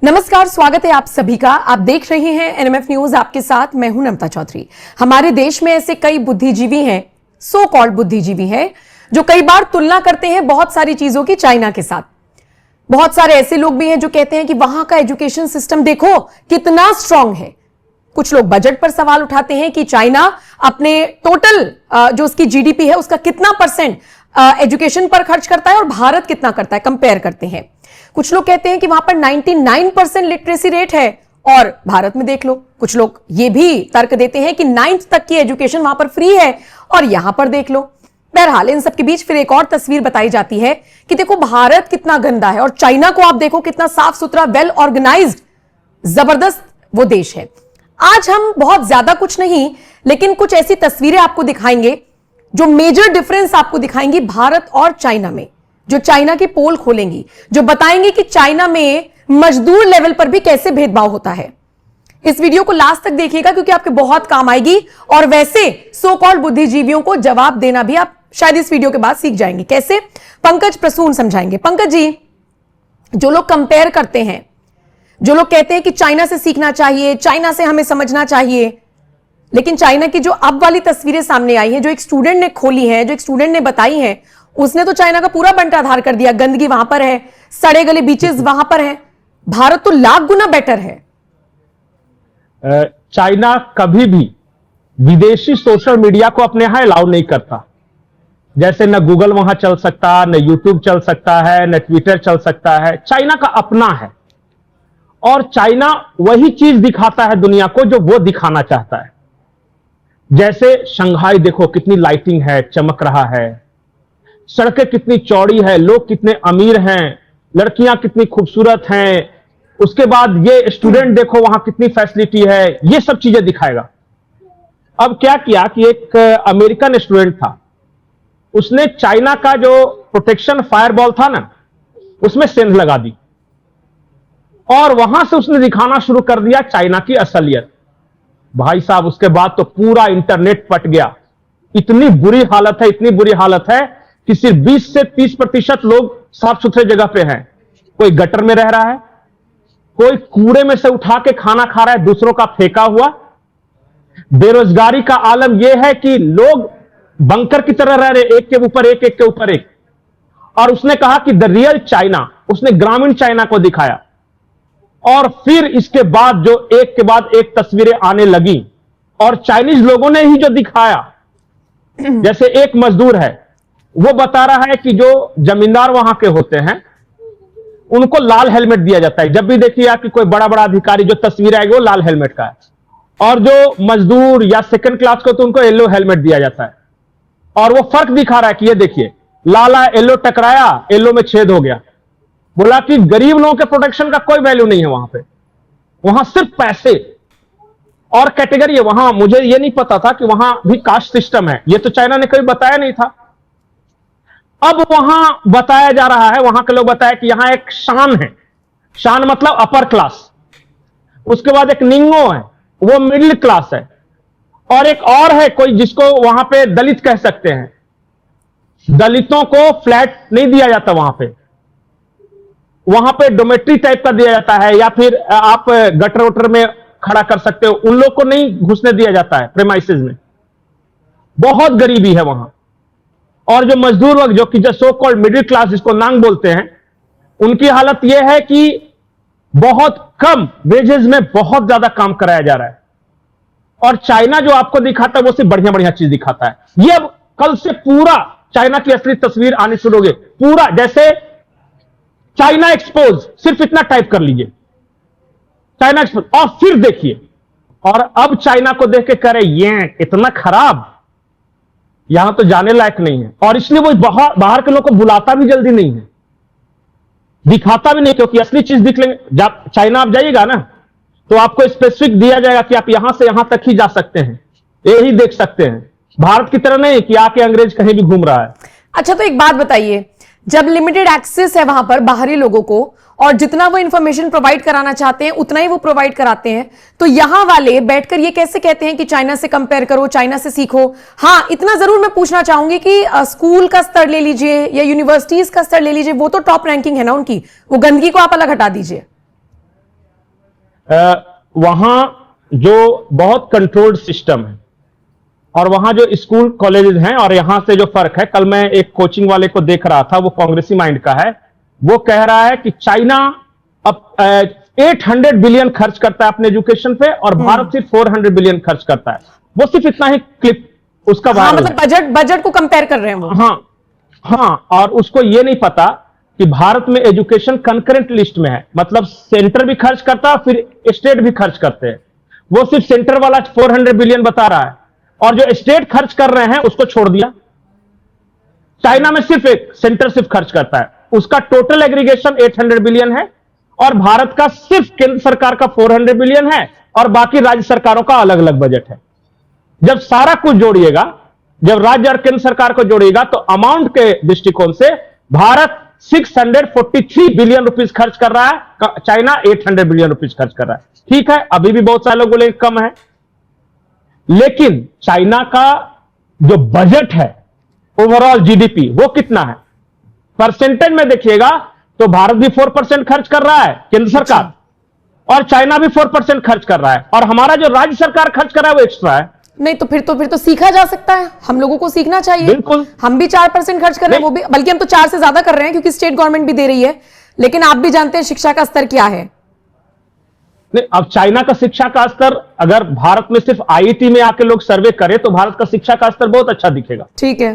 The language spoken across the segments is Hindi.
नमस्कार, स्वागत है आप सभी का। आप देख रहे हैं एनएमएफ न्यूज, आपके साथ मैं हूं नमता चौधरी। हमारे देश में ऐसे कई बुद्धिजीवी हैं, सो कॉल्ड बुद्धिजीवी हैं, जो कई बार तुलना करते हैं बहुत सारी चीजों की चाइना के साथ। बहुत सारे ऐसे लोग भी हैं जो कहते हैं कि वहां का एजुकेशन सिस्टम देखो कितना स्ट्रांग है। कुछ लोग बजट पर सवाल उठाते हैं कि चाइना अपने टोटल जो उसकी जीडीपी है उसका कितना परसेंट एजुकेशन पर खर्च करता है और भारत कितना करता है, कंपेयर करते हैं। कुछ लोग कहते हैं कि वहां पर 99% लिटरेसी रेट है और भारत में देख लो। कुछ लोग ये भी तर्क देते हैं कि 9th तक की एजुकेशन वहां पर फ्री है और यहां पर देख लो। बहरहाल इन सबके बीच फिर एक और तस्वीर बताई जाती है कि देखो भारत कितना गंदा है और चाइना को आप देखो कितना साफ सुथरा, वेल ऑर्गेनाइज्ड, जबरदस्त वो देश है। आज हम बहुत ज्यादा कुछ नहीं, लेकिन कुछ ऐसी तस्वीरें आपको दिखाएंगे जो मेजर डिफरेंस आपको दिखाएंगी भारत और चाइना में, जो चाइना की पोल खोलेंगी, जो बताएंगे कि चाइना में मजदूर लेवल पर भी कैसे भेदभाव होता है। इस वीडियो को लास्ट तक देखिएगा क्योंकि आपके बहुत काम आएगी और वैसे सो कॉल्ड बुद्धिजीवियों को जवाब देना भी आप शायद इस वीडियो के बाद सीख जाएंगे। कैसे? पंकज प्रसून समझाएंगे। पंकज जी, जो लोग कंपेयर करते हैं, जो लोग कहते हैं कि चाइना से सीखना चाहिए, चाइना से हमें समझना चाहिए, लेकिन चाइना की जो अब वाली तस्वीरें सामने आई हैं, जो एक स्टूडेंट ने खोली हैं, जो एक स्टूडेंट ने बताई हैं, उसने तो चाइना का पूरा बंटाधार कर दिया। गंदगी वहां पर है, सड़े गले बीचेस वहां पर है। भारत तो लाख गुना बेटर है। चाइना कभी भी विदेशी सोशल मीडिया को अपने यहां अलाउ नहीं करता। जैसे न गूगल वहां चल सकता, न यूट्यूब चल सकता है, न ट्विटर चल सकता है। चाइना का अपना है और चाइना वही चीज दिखाता है दुनिया को जो वो दिखाना चाहता है। जैसे शंघाई देखो कितनी लाइटिंग है, चमक रहा है, सड़कें कितनी चौड़ी है, लोग कितने अमीर हैं, लड़कियां कितनी खूबसूरत हैं, उसके बाद ये स्टूडेंट देखो वहां कितनी फैसिलिटी है, ये सब चीजें दिखाएगा। अब क्या किया कि एक अमेरिकन स्टूडेंट था, उसने चाइना का जो प्रोटेक्शन फायरबॉल था ना, उसमें सेंध लगा दी और वहां से उसने दिखाना शुरू कर दिया चाइना की असलियत। भाई साहब, उसके बाद तो पूरा इंटरनेट पट गया। इतनी बुरी हालत है, इतनी बुरी हालत है कि सिर्फ 20 से 30% लोग साफ सुथरे जगह पे हैं। कोई गटर में रह रहा है, कोई कूड़े में से उठा के खाना खा रहा है दूसरों का फेंका हुआ। बेरोजगारी का आलम यह है कि लोग बंकर की तरह रह रहे, एक के ऊपर एक, एक के ऊपर एक। और उसने कहा कि द रियल चाइना, उसने ग्रामीण चाइना को दिखाया। और फिर इसके बाद जो एक के बाद एक तस्वीरें आने लगी और चाइनीज लोगों ने ही जो दिखाया, जैसे एक मजदूर है, वो बता रहा है कि जो जमींदार वहां के होते हैं उनको लाल हेलमेट दिया जाता है। जब भी देखिए आप कि कोई बड़ा बड़ा अधिकारी जो तस्वीर आएगी वो लाल हेलमेट का है, और जो मजदूर या सेकंड क्लास को तो उनको येलो हेलमेट दिया जाता है। और वो फर्क दिखा रहा है कि ये देखिए, लाला येलो टकराया, येलो में छेद हो गया। बोला कि गरीब लोगों के प्रोटेक्शन का कोई वैल्यू नहीं है वहां पे, वहां सिर्फ पैसे और कैटेगरी है। वहां मुझे ये नहीं पता था कि वहां भी कास्ट सिस्टम है, ये तो चाइना ने कभी बताया नहीं था। अब वहां बताया जा रहा है, वहां के लोग बताया कि यहां एक शान है, शान मतलब अपर क्लास, उसके बाद एक निंगो है, वो मिडिल क्लास है, और एक और है कोई जिसको वहां पे दलित कह सकते हैं। दलितों को फ्लैट नहीं दिया जाता वहां पे डोमेट्री टाइप का दिया जाता है, या फिर आप गटर वटर में खड़ा कर सकते हो, उन लोग को नहीं घुसने दिया जाता है प्रेमाइसेस में। बहुत गरीबी है वहां। और जो मजदूर वर्ग, जो कि जो सो कॉल्ड मिडिल क्लास जिसको नांग बोलते हैं, उनकी हालत यह है कि बहुत कम वेजेस में बहुत ज्यादा काम कराया जा रहा है। और चाइना जो आपको दिखाता है वो सिर्फ बढ़िया बढ़िया चीज दिखाता है। ये अब कल से पूरा चाइना की असली तस्वीर आनी शुरू हो गई। पूरा जैसे चाइना एक्सपोज, सिर्फ इतना टाइप कर लीजिए, चाइना एक्सपोज, और फिर देखिए। और अब चाइना को देख के करे ये इतना खराब, यहां तो जाने लायक नहीं है। और इसलिए वो बाहर के लोग को बुलाता भी जल्दी नहीं है, दिखाता भी नहीं, क्योंकि असली चीज दिख लेंगे। जब चाइना आप जाइएगा ना तो आपको स्पेसिफिक दिया जाएगा कि आप यहां से यहां तक ही जा सकते हैं, यही देख सकते हैं। भारत की तरह नहीं कि आके अंग्रेज कहीं भी घूम रहा है। अच्छा, तो एक बात बताइए, जब लिमिटेड एक्सेस है वहां पर बाहरी लोगों को और जितना वो इंफॉर्मेशन प्रोवाइड कराना चाहते हैं उतना ही वो प्रोवाइड कराते हैं, तो यहां वाले बैठकर ये कैसे कहते हैं कि चाइना से कंपेयर करो, चाइना से सीखो? हाँ, इतना जरूर मैं पूछना चाहूंगी कि स्कूल का स्तर ले लीजिए या यूनिवर्सिटीज का स्तर ले लीजिए, वो तो टॉप रैंकिंग है ना उनकी, वो गंदगी को आप अलग हटा दीजिए। वहां जो बहुत कंट्रोल्ड सिस्टम है और वहां जो स्कूल कॉलेजेस हैं और यहां से जो फर्क है, कल मैं एक कोचिंग वाले को देख रहा था, वो कांग्रेसी माइंड का है, वो कह रहा है कि चाइना अब 800 बिलियन खर्च करता है अपने एजुकेशन पे और भारत सिर्फ 400 बिलियन खर्च करता है। वो सिर्फ इतना ही क्लिप उसका हाँ, वायरल मतलब बजट को कंपेयर कर रहे हैं वो। हाँ, और उसको ये नहीं पता कि भारत में एजुकेशन कंकरेंट लिस्ट में है, मतलब सेंटर भी खर्च करता है फिर स्टेट भी खर्च करते हैं। वो सिर्फ सेंटर वाला 400 बिलियन बता रहा है और जो स्टेट खर्च कर रहे हैं उसको छोड़ दिया। चाइना में सिर्फ एक सेंटर सिर्फ खर्च करता है, उसका टोटल एग्रीगेशन 800 बिलियन है और भारत का सिर्फ केंद्र सरकार का 400 बिलियन है और बाकी राज्य सरकारों का अलग अलग बजट है। जब सारा कुछ जोड़िएगा, जब राज्य और केंद्र सरकार को जोड़िएगा तो अमाउंट के दृष्टिकोण से भारत 643 बिलियन रुपीस खर्च कर रहा है, चाइना 800 बिलियन रुपीस खर्च कर रहा है। ठीक है, अभी भी बहुत सारे लोग बोले कम है, लेकिन चाइना का जो बजट है ओवरऑल जीडीपी वो कितना है परसेंटेज में देखिएगा तो भारत भी 4% खर्च कर रहा है केंद्र सरकार और चाइना भी 4% खर्च कर रहा है और हमारा जो राज्य सरकार खर्च कर रहा है वो एक्स्ट्रा है। नहीं तो फिर तो सीखा जा सकता है, हम लोगों को सीखना चाहिए। बिल्कुल, हम भी 4% खर्च कर रहे हैं, वो भी, बल्कि हम तो 4 से ज्यादा कर रहे हैं क्योंकि स्टेट गवर्नमेंट भी दे रही है। लेकिन आप भी जानते हैं शिक्षा का स्तर क्या है। नहीं, अब चाइना का शिक्षा का स्तर अगर भारत में सिर्फ आईआईटी में आके लोग सर्वे करें तो भारत का शिक्षा का स्तर बहुत अच्छा दिखेगा। ठीक है,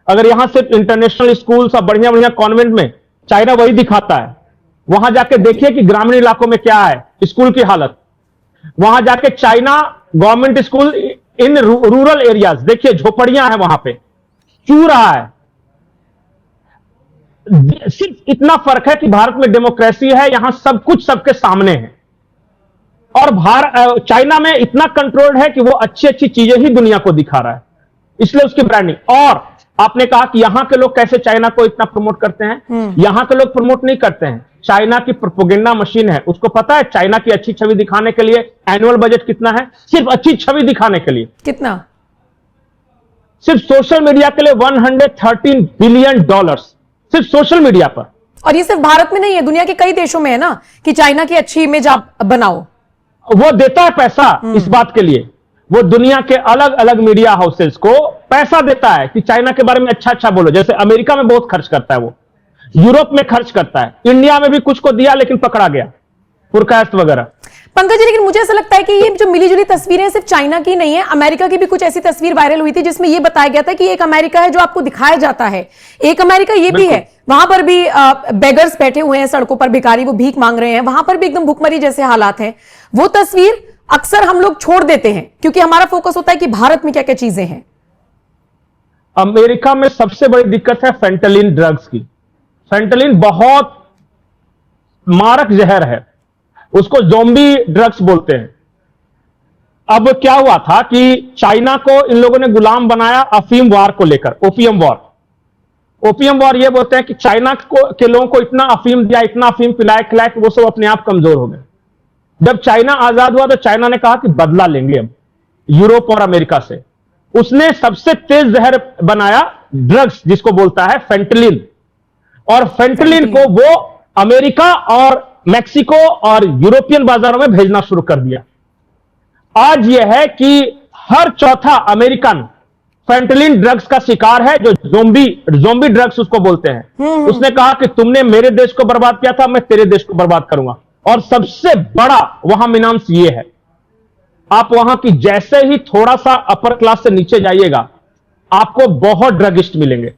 अगर यहां सिर्फ इंटरनेशनल स्कूल्स और बढ़िया बढ़िया कॉन्वेंट में चाइना वही दिखाता है, वहां जाके देखिए कि ग्रामीण इलाकों में क्या है स्कूल की हालत। वहां जाके China government school in rural areas देखिए, झोपड़ियां हैं वहां पे, चू रहा है। सिर्फ इतना फर्क है कि भारत में डेमोक्रेसी है, यहां सब कुछ सबके सामने है और चाइना में इतना कंट्रोल्ड है कि वो अच्छी अच्छी चीजें ही दुनिया को दिखा रहा है, इसलिए उसकी ब्रांडिंग। और आपने कहा कि यहां के लोग कैसे चाइना को इतना प्रमोट करते हैं, यहां के लोग प्रमोट नहीं करते हैं, चाइना की प्रोपेगेंडा मशीन है। उसको पता है चाइना की अच्छी छवि दिखाने के लिए एनुअल बजट कितना है, सिर्फ अच्छी छवि दिखाने के लिए कितना, सिर्फ सोशल मीडिया के लिए $113 बिलियन, सिर्फ सोशल मीडिया पर। और ये सिर्फ भारत में नहीं है, दुनिया के कई देशों में है ना कि चाइना की अच्छी इमेज आप बनाओ। वो देता है पैसा इस बात के लिए, वो दुनिया के अलग अलग मीडिया हाउसेस को पैसा देता है कि चाइना के बारे में अच्छा अच्छा बोलो। जैसे अमेरिका में बहुत खर्च करता है, वो यूरोप में खर्च करता है, इंडिया में भी कुछ को दिया लेकिन पकड़ा गया, पुरकास्ट वगैरह। पंकज जी, लेकिन मुझे ऐसा लगता है कि ये जो मिली जुली तस्वीरें सिर्फ चाइना की नहीं है, अमेरिका की भी कुछ ऐसी तस्वीर वायरल हुई थी जिसमें ये बताया गया था कि एक अमेरिका है जो आपको दिखाया जाता है, एक अमेरिका ये भी है, वहां पर भी बेगर्स बैठे हुए हैं सड़कों पर, भिखारी, वो भीख मांग रहे हैं, वहां पर भी एकदम भुखमरी जैसे हालात हैं। वो तस्वीर अक्सर हम लोग छोड़ देते हैं क्योंकि हमारा फोकस होता है कि भारत में क्या क्या चीजें हैं। अमेरिका में सबसे बड़ी दिक्कत है फेंटालिन ड्रग्स की। फेंटालिन बहुत मारक जहर है, उसको ज़ोंबी ड्रग्स बोलते हैं। अब क्या हुआ था कि चाइना को इन लोगों ने गुलाम बनाया अफीम वार को लेकर, ओपियम वॉर। ओपियम वॉर ये बोलते हैं कि चाइना के लोगों को इतना अफीम दिया, इतना अफीम पिलाए खिलाए कि वो सब अपने आप कमजोर हो गए। जब चाइना आजाद हुआ तो चाइना ने कहा कि बदला लेंगे हम यूरोप और अमेरिका से। उसने सबसे तेज जहर बनाया ड्रग्स जिसको बोलता है फेंटालिन, और फेंटालिन को वो अमेरिका और मैक्सिको और यूरोपियन बाजारों में भेजना शुरू कर दिया। आज यह है कि हर चौथा अमेरिकन फेंटालिन ड्रग्स का शिकार है, जो ज़ोंबी ड्रग्स उसको बोलते हैं। उसने कहा कि तुमने मेरे देश को बर्बाद किया था, मैं तेरे देश को बर्बाद करूंगा। और सबसे बड़ा वहां मीनांस ये है, आप वहां की जैसे ही थोड़ा सा अपर क्लास से नीचे जाइएगा आपको बहुत ड्रगिस्ट मिलेंगे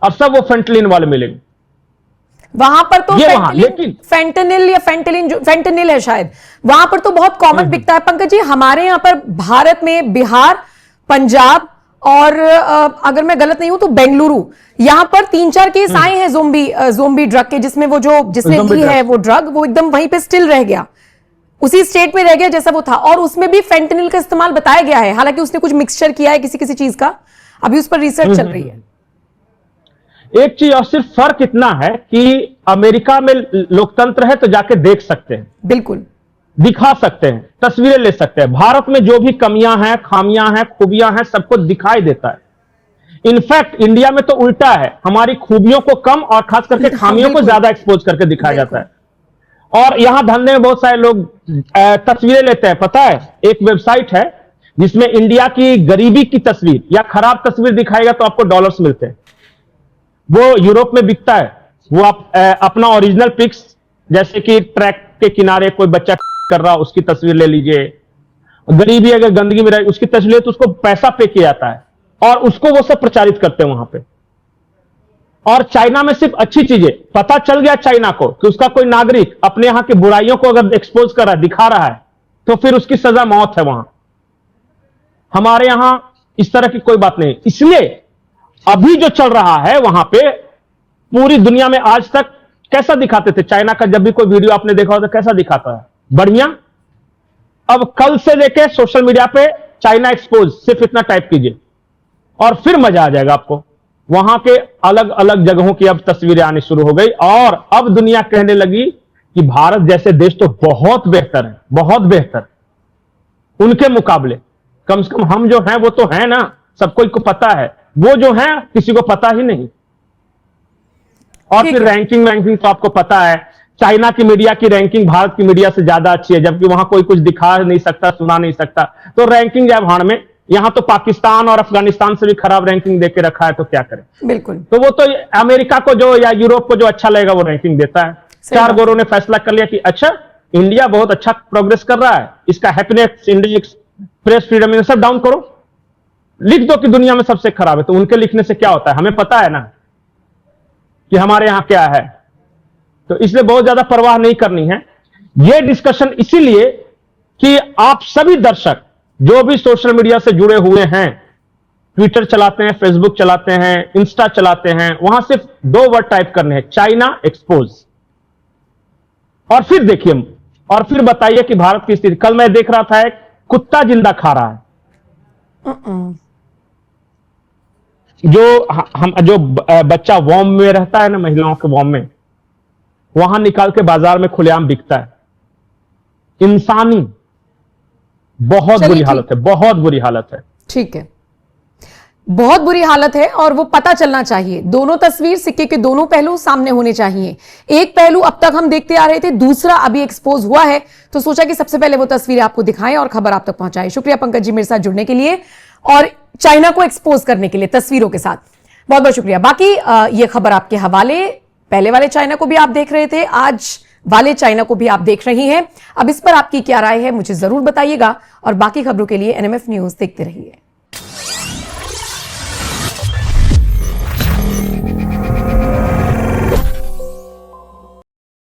और सब वो फेंटालिन वाले मिलेंगे। वहां पर तो लेकिन फेंटेनिल या फेंटेनिल है शायद, वहां पर तो बहुत कॉमन बिकता है। पंकज जी, हमारे यहां पर भारत में बिहार, पंजाब और अगर मैं गलत नहीं हूं तो बेंगलुरु, यहां पर 3-4 केस आए हैं ज़ोंबी ड्रग के, जिसमें वो जिसने ली है वो ड्रग, वो एकदम वहीं पे स्टिल रह गया, उसी स्टेट में रह गया जैसा वो था, और उसमें भी फेंटेनिल का इस्तेमाल बताया गया है। हालांकि उसने कुछ मिक्सचर किया है किसी चीज का, अभी उस पर रिसर्च चल रही है। एक चीज और सिर्फ फर्क इतना है कि अमेरिका में लोकतंत्र है तो जाके देख सकते हैं, बिल्कुल दिखा सकते हैं, तस्वीरें ले सकते हैं। भारत में जो भी कमियां हैं, खामियां हैं, खूबियां हैं, सबको दिखाई देता है। इनफैक्ट इंडिया में तो उल्टा है, हमारी खूबियों को कम और खास करके खामियों को ज्यादा एक्सपोज करके दिखाया जाता है। और यहां धंधे में बहुत सारे लोग तस्वीरें लेते हैं। पता है, एक वेबसाइट है जिसमें इंडिया की गरीबी की तस्वीर या खराब तस्वीर दिखाएगा तो आपको डॉलर्स मिलते हैं। वो यूरोप में बिकता है। वो आप अपना ओरिजिनल पिक्स, जैसे कि ट्रैक के किनारे कोई बच्चा कर रहा उसकी तस्वीर ले लीजिए, गरीबी अगर गंदगी में रहे उसकी तस्वीर, तो उसको पैसा पे किया जाता है और उसको वो सब प्रचारित करते हैं वहां पे। और चाइना में सिर्फ अच्छी चीजें, पता चल गया चाइना को कि उसका कोई नागरिक अपने यहां की बुराइयों को अगर एक्सपोज कर रहा है, दिखा रहा है, तो फिर उसकी सजा मौत है वहां। हमारे यहां इस तरह की कोई बात नहीं। इसलिए अभी जो चल रहा है वहां पे, पूरी दुनिया में आज तक कैसा दिखाते थे चाइना का, जब भी कोई वीडियो आपने देखा हो तो कैसा दिखाता है, बढ़िया। अब कल से लेके सोशल मीडिया पे चाइना एक्सपोज, सिर्फ इतना टाइप कीजिए और फिर मजा आ जाएगा आपको। वहां के अलग अलग जगहों की अब तस्वीरें आनी शुरू हो गई और अब दुनिया कहने लगी कि भारत जैसे देश तो बहुत बेहतर है, बहुत बेहतर उनके मुकाबले। कम से कम हम जो हैं वो तो हैं ना, सबको को पता है। वो जो हैं किसी को पता ही नहीं। और फिर रैंकिंग तो आपको पता है, चाइना की मीडिया की रैंकिंग भारत की मीडिया से ज्यादा अच्छी है, जबकि वहां कोई कुछ दिखा नहीं सकता, सुना नहीं सकता। तो रैंकिंग जाए भाड़ में। यहां तो पाकिस्तान और अफगानिस्तान से भी खराब रैंकिंग देके रखा है, तो क्या करें। बिल्कुल। तो वो तो अमेरिका को जो या यूरोप को जो अच्छा लगेगा वो रैंकिंग देता है। 4 गोरों ने फैसला कर लिया कि अच्छा, इंडिया बहुत अच्छा प्रोग्रेस कर रहा है, इसका happiness index, press freedom index सब डाउन करो, लिख दो कि दुनिया में सबसे खराब है। तो उनके लिखने से क्या होता है, हमें पता है ना कि हमारे यहां क्या है। तो इसलिए बहुत ज्यादा परवाह नहीं करनी है। यह डिस्कशन इसीलिए कि आप सभी दर्शक जो भी सोशल मीडिया से जुड़े हुए हैं, ट्विटर चलाते हैं, फेसबुक चलाते हैं, इंस्टा चलाते हैं, वहां सिर्फ 2 वर्ड टाइप करने हैं, चाइना एक्सपोज, और फिर देखिए और फिर बताइए कि भारत की स्थिति। कल मैं देख रहा था एक कुत्ता जिंदा खा रहा है, जो बच्चा वॉर्म में रहता है ना, महिलाओं के वॉर्म में, वहां निकाल के बाजार में खुलेआम बिकता है। इंसानी बहुत बुरी हालत है, बहुत बुरी हालत है। ठीक है, बहुत बुरी हालत है और वो पता चलना चाहिए। दोनों तस्वीर, सिक्के के दोनों पहलू सामने होने चाहिए। एक पहलू अब तक हम देखते आ रहे थे, दूसरा अभी एक्सपोज हुआ है, तो सोचा कि सबसे पहले वो तस्वीर आपको दिखाएं और खबर आप तक पहुंचाएं। शुक्रिया पंकज जी मेरे साथ जुड़ने के लिए और चाइना को एक्सपोज करने के लिए तस्वीरों के साथ, बहुत बहुत शुक्रिया। बाकी ये खबर आपके हवाले, पहले वाले चाइना को भी आप देख रहे थे, आज वाले चाइना को भी आप देख रही हैं। अब इस पर आपकी क्या राय है मुझे जरूर बताइएगा और बाकी खबरों के लिए एनएमएफ न्यूज देखते रहिए।